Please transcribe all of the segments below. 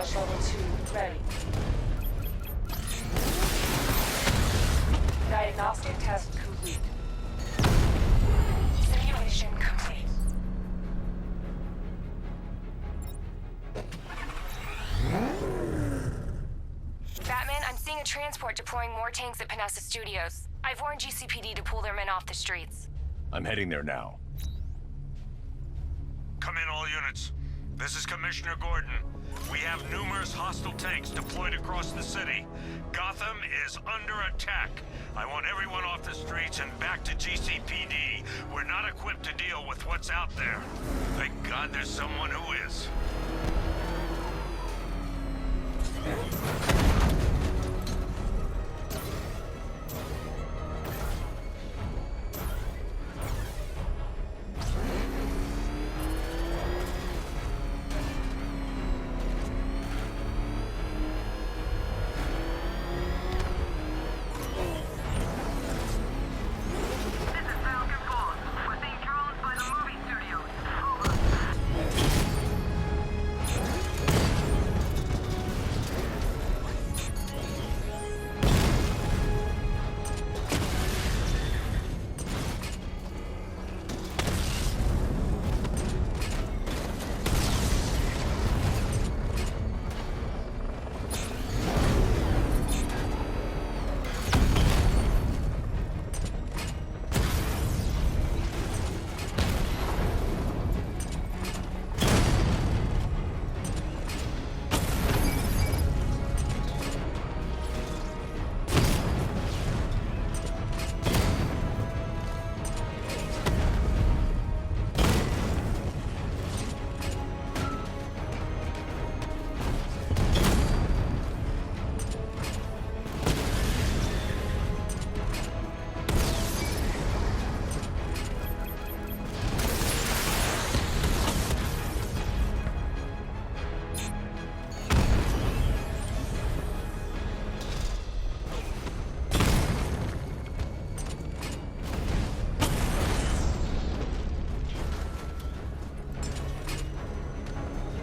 Launch level 2 ready. Diagnostic test complete. Simulation complete. Batman, I'm seeing a transport deploying more tanks at Panessa Studios. I've warned GCPD to pull their men off the streets. I'm heading there now. Come in, all units. This is Commissioner Gordon. We have numerous hostile tanks deployed across the city. Gotham is under attack. I want everyone off the streets and back to GCPD. We're not equipped to deal with what's out there. Thank God there's someone who is.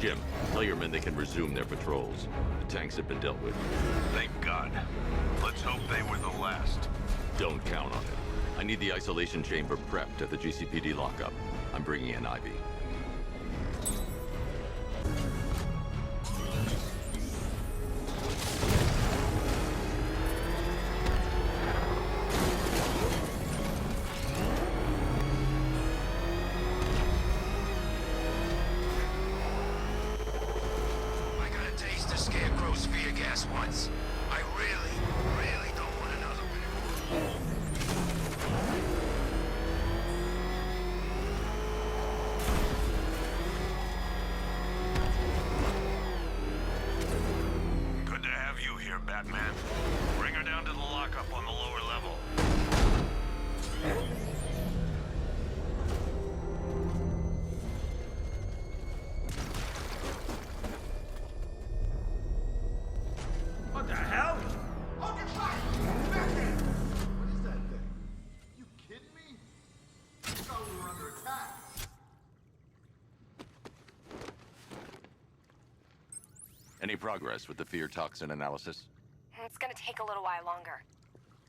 Jim, tell your men they can resume their patrols. The tanks have been dealt with. Thank God. Let's hope they were the last. Don't count on it. I need the isolation chamber prepped at the GCPD lockup. I'm bringing in Ivy. Once. I really don't want another one. Good to have you here, Batman. Bring her down to the lockup on the lower level. What the hell? Hold your fire! Batman! What is that thing? You kidding me? I thought we were under attack. Any progress with the fear toxin analysis? It's gonna take a little while longer.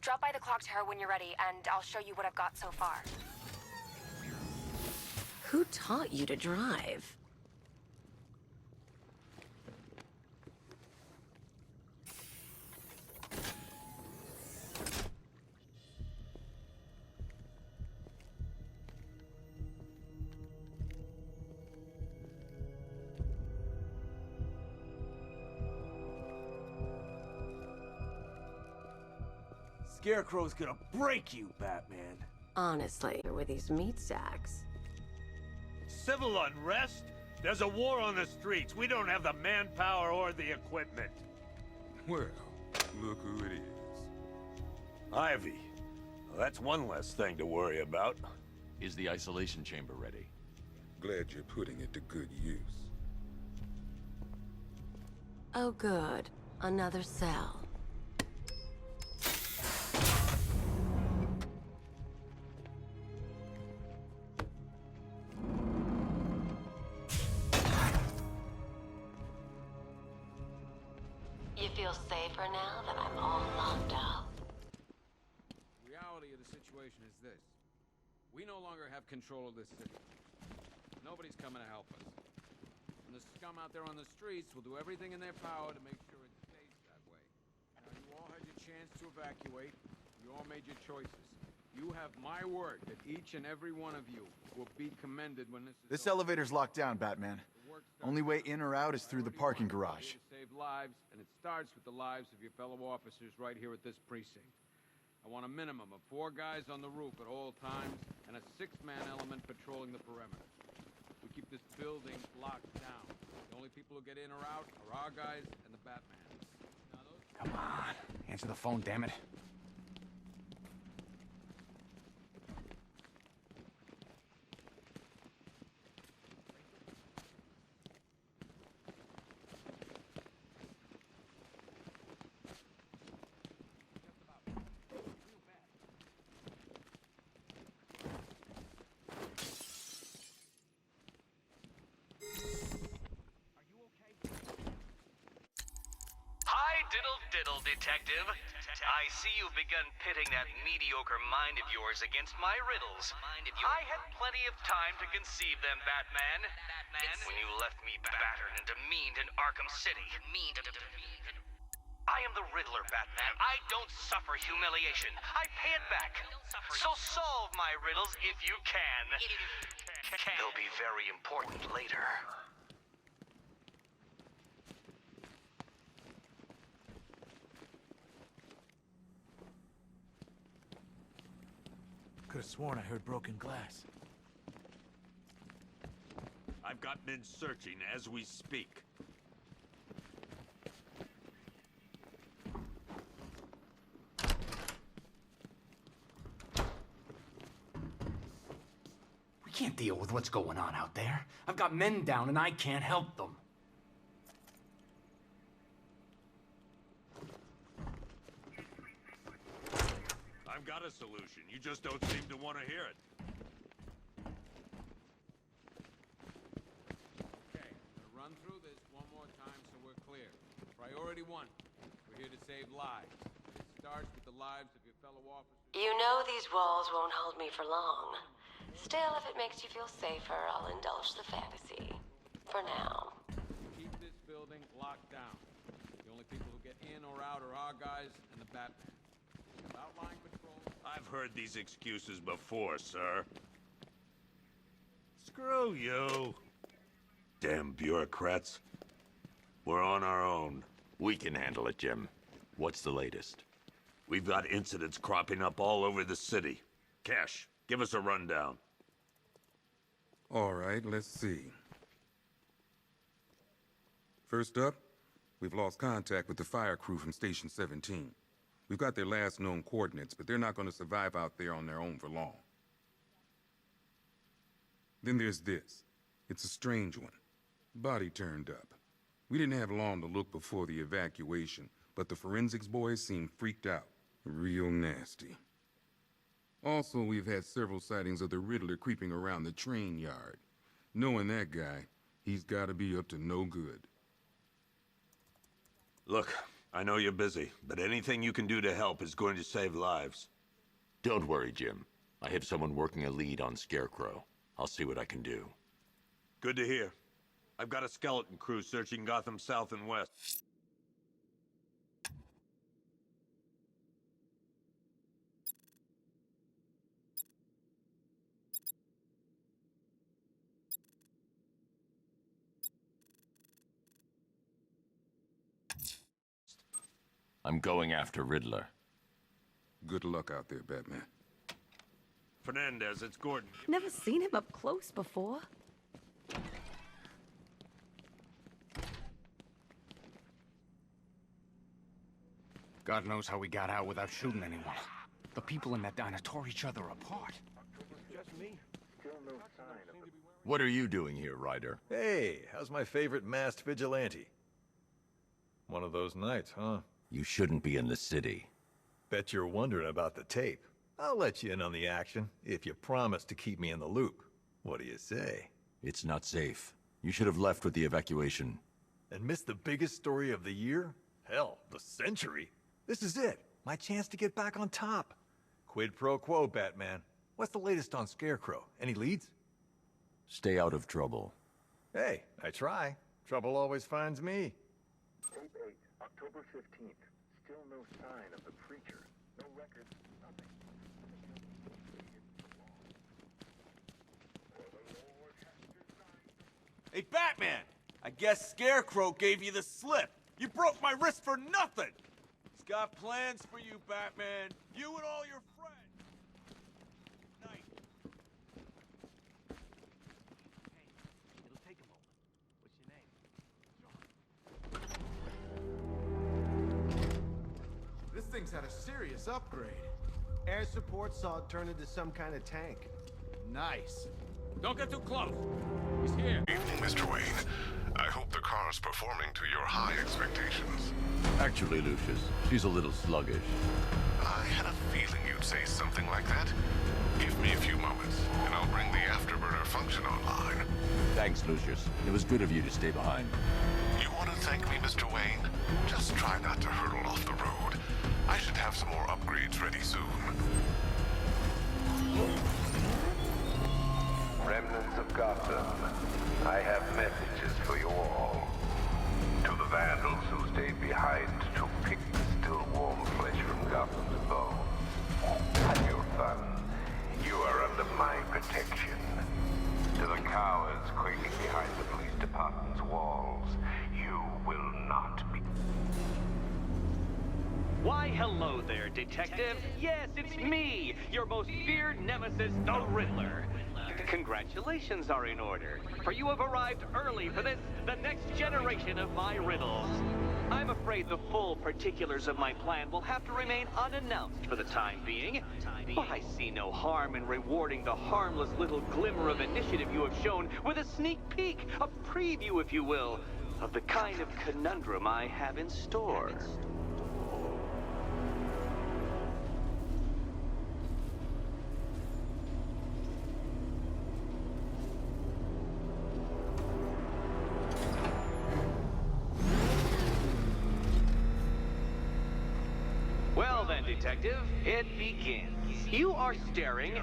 Drop by the clock tower when you're ready, and I'll show you what I've got so far. Who taught you to drive? Scarecrow's gonna break you, Batman. Honestly, with these meat sacks. Civil unrest? There's a war on the streets. We don't have the manpower or the equipment. Well, look who it is. Ivy. Well, that's one less thing to worry about. Is the isolation chamber ready? Glad you're putting it to good use. Oh good. Another cell. feel safer now that I'm all locked up? The reality of the situation is this. We no longer have control of this city. Nobody's coming to help us. And the scum out there on the streets will do everything in their power to make sure it stays that way. Now, you all had your chance to evacuate. You all made your choices. You have my word that each and every one of you will be commended when This elevator's locked down, Batman. Only way in or out is through the parking garage. Save lives, and it starts with the lives of your fellow officers right here at this precinct. I want a minimum of 4 guys on the roof at all times, and a 6-man element patrolling the perimeter. We keep this building locked down. The only people who get in or out are our guys and the Batman. Now those... Come on, answer the phone, damn it. Diddle, detective. I see you've begun pitting that mediocre mind of yours against my riddles. I had plenty of time to conceive them, Batman. When you left me battered and demeaned in Arkham City. I am the Riddler, Batman. I don't suffer humiliation. I pay it back. So solve my riddles if you can. They'll be very important later. Could have sworn I heard broken glass. I've got men searching as we speak. We can't deal with what's going on out there. I've got men down and I can't help them. I've got a solution. You just don't seem to want to hear it. Okay, gonna run through this one more time so we're clear. Priority 1, we're here to save lives. It starts with the lives of your fellow officers. You know these walls won't hold me for long. Still, if it makes you feel safer, I'll indulge the fantasy. For now. Keep this building locked down. The only people who get in or out are our guys and the Batman. Outline patrol. I've heard these excuses before, sir. Screw you. Damn bureaucrats. We're on our own. We can handle it, Jim. What's the latest? We've got incidents cropping up all over the city. Cash, give us a rundown. All right, let's see. First up, we've lost contact with the fire crew from Station 17. We've got their last known coordinates, but they're not going to survive out there on their own for long. Then there's this. It's a strange one. Body turned up. We didn't have long to look before the evacuation, but the forensics boys seemed freaked out. Real nasty. Also, we've had several sightings of the Riddler creeping around the train yard. Knowing that guy, he's got to be up to no good. Look, I know you're busy, but anything you can do to help is going to save lives. Don't worry, Jim. I have someone working a lead on Scarecrow. I'll see what I can do. Good to hear. I've got a skeleton crew searching Gotham South and West. I'm going after Riddler. Good luck out there, Batman. Fernandez, it's Gordon. Never seen him up close before. God knows how we got out without shooting anyone. The people in that diner tore each other apart. Just me. What are you doing here, Ryder? Hey, how's my favorite masked vigilante? One of those nights, huh? You shouldn't be in the city. Bet you're wondering about the tape. I'll let you in on the action, if you promise to keep me in the loop. What do you say? It's not safe. You should have left with the evacuation. And missed the biggest story of the year? Hell, the century? This is it. My chance to get back on top. Quid pro quo, Batman. What's the latest on Scarecrow? Any leads? Stay out of trouble. Hey, I try. Trouble always finds me. Tape 8, October 15th. Still no sign of the creature. No records, nothing. Hey, Batman! I guess Scarecrow gave you the slip. You broke my wrist for nothing! He's got plans for you, Batman. You and all your friends. Night. Hey, it'll take a moment. What's your name? This thing's had a serious upgrade. Air support saw it turn into some kind of tank. Nice. Don't get too close. He's here. Evening, Mr. Wayne. I hope the car's performing to your high expectations. Actually, Lucius, she's a little sluggish. I had a feeling you'd say something like that. Give me a few moments, and I'll bring the afterburner function online. Thanks, Lucius. It was good of you to stay behind. You want to thank me, Mr. Wayne? Just try not to hurtle off the road. I should have some more upgrades ready soon. Remnants of Gotham, I have messages for you all. To the vandals who stayed behind to pick the still warm flesh from Gotham's bones. Have your fun. You are under my protection. To the cowards quaking behind the police department's walls, you will not be. Why, hello there, Detective. Yes, it's me, your most feared nemesis, the Riddler. Congratulations are in order, for you have arrived early for this, the next generation of my riddles. I'm afraid the full particulars of my plan will have to remain unannounced for the time being, but I see no harm in rewarding the harmless little glimmer of initiative you have shown with a sneak peek, a preview, if you will, of the kind of conundrum I have in store. Well then, Detective, it begins. You are staring,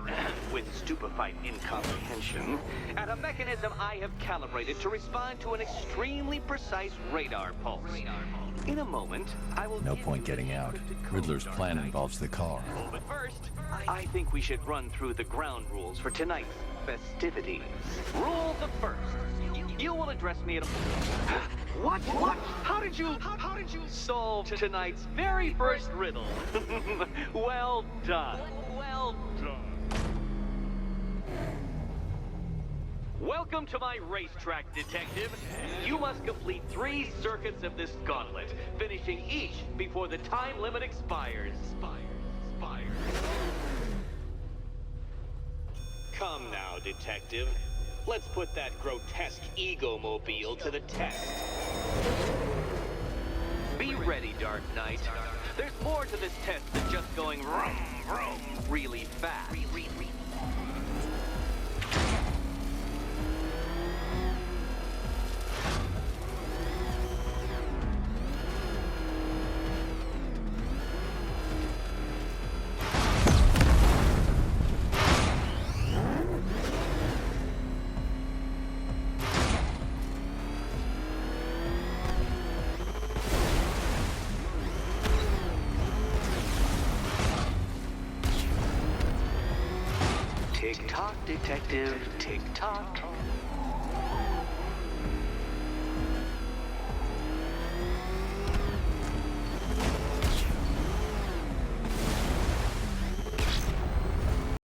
with stupefied incomprehension, at a mechanism I have calibrated to respond to an extremely precise radar pulse. In a moment, I will... No point getting out. Riddler's plan involves the car. But first, I think we should run through the ground rules for tonight's festivities. Rule the first. You will address me at a... What? How did you solve tonight's very first riddle? Well done. Well done. Welcome to my racetrack, Detective. You must complete 3 circuits of this gauntlet, finishing each before the time limit expires. Come now, Detective. Let's put that grotesque ego-mobile to the test. Be ready, Dark Knight. There's more to this test than just going vroom, vroom really fast. Tick-tock, Detective, tick-tock.